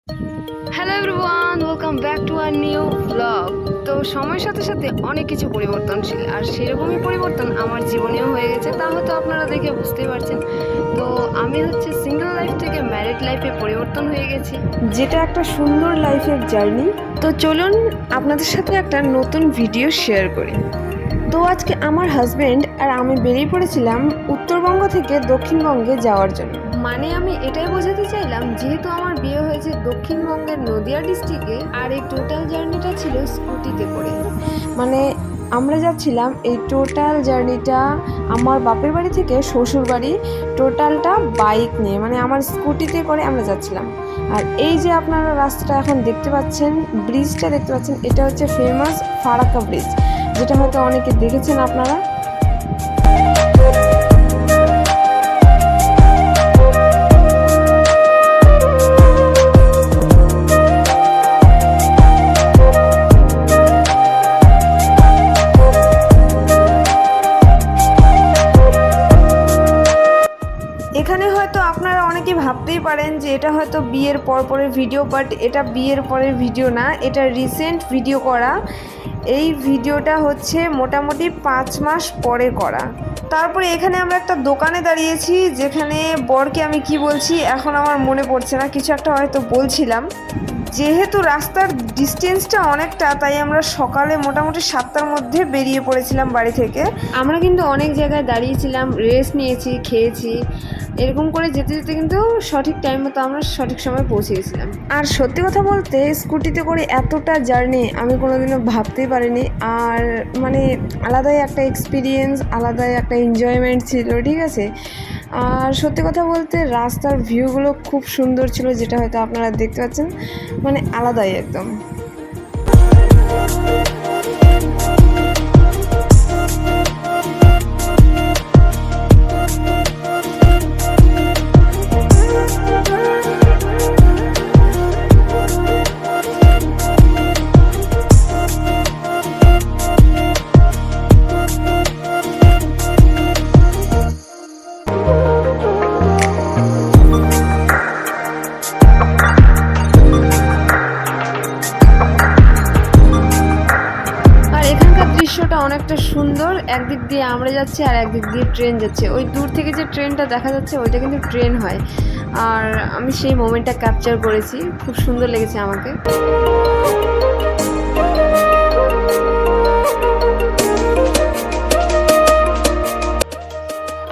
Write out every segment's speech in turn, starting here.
Hello everyone, welcome back to our new blog. তো সময়ের সাথে সাথে অনেক কিছু পরিবর্তনশীল, আর সেরকমই পরিবর্তন আমার জীবনেও হয়ে গেছে। তা হয়তো আপনারা দেখে বুঝতেই পারছেন। তো আমি হচ্ছে সিঙ্গেল লাইফ থেকে ম্যারিড লাইফে পরিবর্তন হয়ে গেছি, যেটা একটা সুন্দর লাইফের জার্নি। তো চলুন আপনাদের সাথে একটা নতুন ভিডিও শেয়ার করি। তো আজকে আমার হাজব্যান্ড আর আমি বেরিয়ে পড়েছিলাম উত্তরবঙ্গ থেকে দক্ষিণবঙ্গে যাওয়ার জন্য। মানে আমি এটাই বোঝাতে চাইলাম, যেহেতু আমার বিয়ে হয়েছে দক্ষিণবঙ্গের নদিয়া ডিস্ট্রিক্টে, আর এই টোটাল জার্নিটা ছিল স্কুটিতে করে। মানে আমরা যাচ্ছিলাম এই টোটাল জার্নিটা আমার বাপের বাড়ি থেকে শ্বশুর বাড়ি, টোটালটা বাইক নিয়ে, মানে আমার স্কুটিতে করে আমরা যাচ্ছিলাম। আর এই যে আপনারা রাস্তাটা এখন দেখতে পাচ্ছেন, ব্রিজটা দেখতে পাচ্ছেন, এটা হচ্ছে ফেমাস ফারাক্কা ব্রিজ, যেটা হয়তো অনেকে দেখেছেন আপনারা। এখানে হয়তো আপনারা অনেকে ভাবতেই পারেন যে এটা হয়তো বিয়ের পরের ভিডিও, বাট এটা বিয়ের পরের ভিডিও না, এটা রিসেন্ট ভিডিও করা। এই ভিডিওটা হচ্ছে মোটামুটি 5 মাস পরে করা। তারপরে এখানে আমরা একটা দোকানে দাঁড়িয়েছি, যেখানে বরকে আমি কি বলছি এখন আমার মনে পড়ছে না, কিছু একটা হয়তো বলছিলাম। যেহেতু রাস্তার ডিস্টেন্সটা অনেকটা, তাই আমরা সকালে মোটামুটি 7টার মধ্যে বেরিয়ে পড়েছিলাম বাড়ি থেকে। আমরা কিন্তু অনেক জায়গায় দাঁড়িয়েছিলাম, রেস্ট নিয়েছি, খেয়েছি, এরকম করে যেতে যেতে কিন্তু সঠিক টাইম মতো আমরা সঠিক সময় পৌঁছে গেছিলাম। আর সত্যি কথা বলতে স্কুটিতে করে এতটা জার্নি আমি কোনোদিনও ভাবতেই পারিনি। আর মানে আলাদাই একটা এক্সপিরিয়েন্স, আলাদাই একটা এনজয়মেন্ট ছিল, ঠিক আছে। আর সত্যি কথা বলতে রাস্তার ভিউগুলো খুব সুন্দর ছিল, যেটা হয়তো আপনারা দেখতে পাচ্ছেন, মানে আলাদাই একদম। দৃশ্যটা অনেকটা সুন্দর, একদিক দিয়ে আমরা যাচ্ছি আর একদিক দিয়ে ট্রেন যাচ্ছে। ওই দূর থেকে যে ট্রেনটা দেখা যাচ্ছে ওইটা কিন্তু ট্রেন হয়, আর আমি সেই মোমেন্টটা ক্যাপচার করেছি, খুব সুন্দর লেগেছে আমাকে।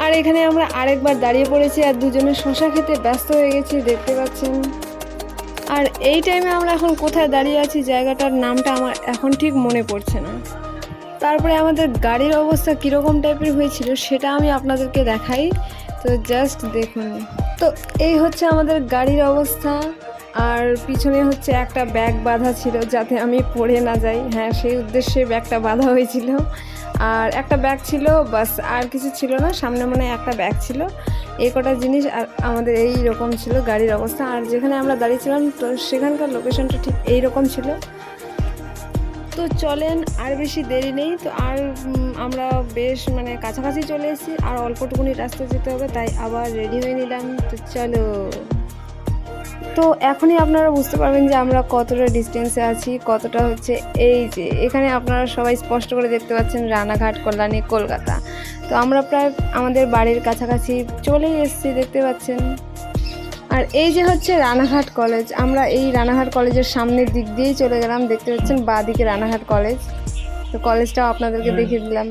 আর এখানে আমরা আরেকবার দাঁড়িয়ে পড়েছি আর দুজনে শশা খেতে ব্যস্ত হয়ে গেছি, দেখতে পাচ্ছেন। আর এই টাইমে আমরা এখন কোথায় দাঁড়িয়ে আছি, জায়গাটার নামটা আমার এখন ঠিক মনে পড়ছে না। তারপরে আমাদের গাড়ির অবস্থা কীরকম টাইপের হয়েছিল সেটা আমি আপনাদেরকে দেখাই, তো জাস্ট দেখুন। তো এই হচ্ছে আমাদের গাড়ির অবস্থা, আর পিছনে হচ্ছে একটা ব্যাগ বাঁধা ছিল যাতে আমি পড়ে না যাই। হ্যাঁ, সেই উদ্দেশ্যে ব্যাগটা বাঁধা হয়েছিল। আর একটা ব্যাগ ছিল, বাস, আর কিছু ছিল না। সামনে মনে হয় একটা ব্যাগ ছিল, এই কটা জিনিস। আর আমাদের এই রকম ছিল গাড়ির অবস্থা। আর যেখানে আমরা দাঁড়িয়েছিলাম তো সেখানকার লোকেশনটা ঠিক এই রকম ছিল। তো চলেন, আর বেশি দেরি নেই। তো আর আমরা বেশ মানে কাছাকাছি চলে এসেছি, আর অল্পটুকুনি রাস্তা যেতে হবে, তাই আবার রেডি হয়ে নিলাম। তো চলো। তো এখনই আপনারা বুঝতে পারবেন যে আমরা কতটা ডিস্টেন্সে আছি, কতটা হচ্ছে। এই যে এখানে আপনারা সবাই স্পষ্ট করে দেখতে পাচ্ছেন রানাঘাট, কল্যাণী, কলকাতা। তো আমরা প্রায় আমাদের বাড়ির কাছাকাছি চলেই এসেছি, দেখতে পাচ্ছেন। আর এই যে হচ্ছে রানাঘাট কলেজ, আমরা এই রানাঘাট কলেজের সামনের দিক দিয়েই চলে গেলাম, দেখতে পাচ্ছেন বাঁ দিকে রানাঘাট কলেজ। তো কলেজটাও আপনাদেরকে দেখিয়ে দিলাম।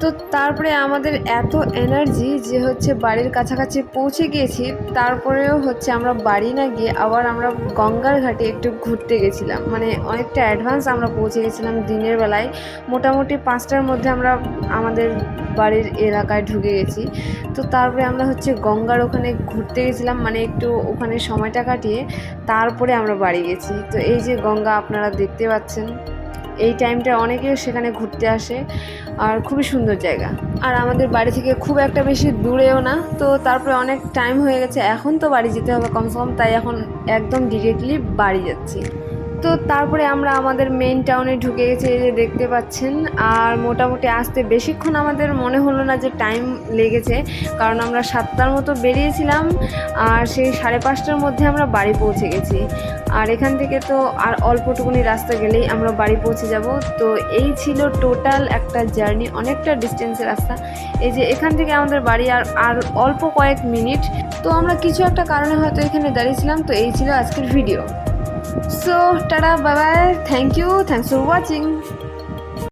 তো তারপরে আমাদের এত এনার্জি যে হচ্ছে বাড়ির কাছাকাছি পৌঁছে গিয়েছি, তারপরেও হচ্ছে আমরা বাড়ি না গিয়ে আবার আমরা গঙ্গার ঘাটে একটু ঘুরতে গেছিলাম। মানে অনেকটা অ্যাডভান্স আমরা পৌঁছে গেছিলাম দিনের বেলায়, মোটামুটি 5টার মধ্যে আমরা আমাদের বাড়ির এলাকায় ঢুকে গেছি। তো তারপরে আমরা হচ্ছে গঙ্গার ওখানে ঘুরতে গেছিলাম, মানে একটু ওখানে সময়টা কাটিয়ে তারপরে আমরা বাড়ি গেছি। তো এই যে গঙ্গা আপনারা দেখতে পাচ্ছেন, এই টাইমটা অনেকে সেখানে ঘুরতে আসে, আর খুবই সুন্দর জায়গা। আর আমাদের বাড়ি থেকে খুব একটা বেশি দূরেও না। তো তারপরে অনেক টাইম হয়ে গেছে, এখন তো বাড়ি যেতে হবে কমসে কম, তাই এখন একদম ডিরেক্টলি বাড়ি যাচ্ছি। তো তারপরে আমরা আমাদের মেইন টাউনে ঢুকে গেছি, এই যে দেখতে পাচ্ছেন। আর মোটামুটি আসতে বেশিক্ষণ আমাদের মনে হলো না যে টাইম লেগেছে, কারণ আমরা 7টার মতো বেরিয়েছিলাম আর সেই 5:30টার মধ্যে আমরা বাড়ি পৌঁছে গেছি। আর এখান থেকে তো আর অল্পটুকুনি রাস্তা গেলেই আমরা বাড়ি পৌঁছে যাব। তো এই ছিল টোটাল একটা জার্নি, অনেকটা ডিস্টেন্সের রাস্তা। এই যে এখান থেকে আমাদের বাড়ি আর অল্প কয়েক মিনিট। তো আমরা কিছু একটা কারণে হয়তো এখানে দাঁড়িয়েছিলাম। তো এই ছিল আজকের video. So, tada, bye bye. Thank you. Thanks for watching.